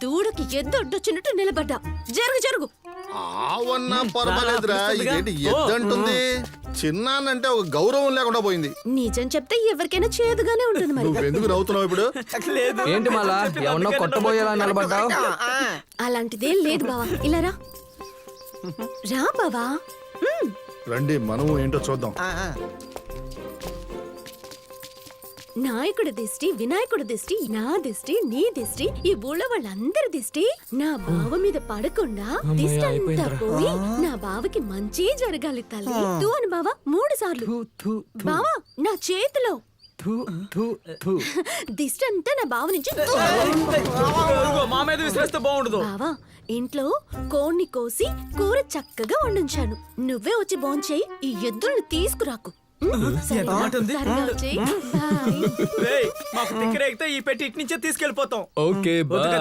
దూడకి ఎద్దు అడ్డొచ్చినట్టు నిలబడ్డా. జరుగు జరుగు. ఆవన్నా పర్వాలేదురా, ఇదేంటి ఎద్దంటుంది? చిన్నానంటే ఒక గౌరవం లేకుండా పోయింది. నిజం చెప్తే ఎవరికైనా చేదుగానే ఉంటుంది మరి. నువ్వెందుకు నవ్వుతున్నావు ఇప్పుడు? ఏంటి మళ్ళా ఎవరన్నా కొట్టబోయేలా నిలబడ్డావు? అలాంటిదేం లేదు బావా, ఇలా రా. రా బావా. రండి మనము ఏంటో చూద్దాం. నాయకుడి దిష్టి, వినాయకుడి దిష్టి, నా దిష్టి, నీ దిష్టి, ఈ ఊళ్ళో వాళ్ళందరి దిష్టి నా బావ మీద పడకుండా దిష్టి అంతా పోయి నా బావకి మంచి జరగాలి తల్లి. తూ అని బావా 3 సార్లు. బావా నా చేతిలో దిష్టి అంతా నా బావ నుంచి. బావా ఇంట్లో కోన్ని కోసి కూర చక్కగా వండించాను. నువ్వే వచ్చి భోంచేయి, ఈ ఎద్దుల్ని తీసుకురాకు. మాకు తిక్కరేగితే ఈ పెట్టి ఇటు నుంచే తీసుకెళ్లిపోతాం. Okay bye.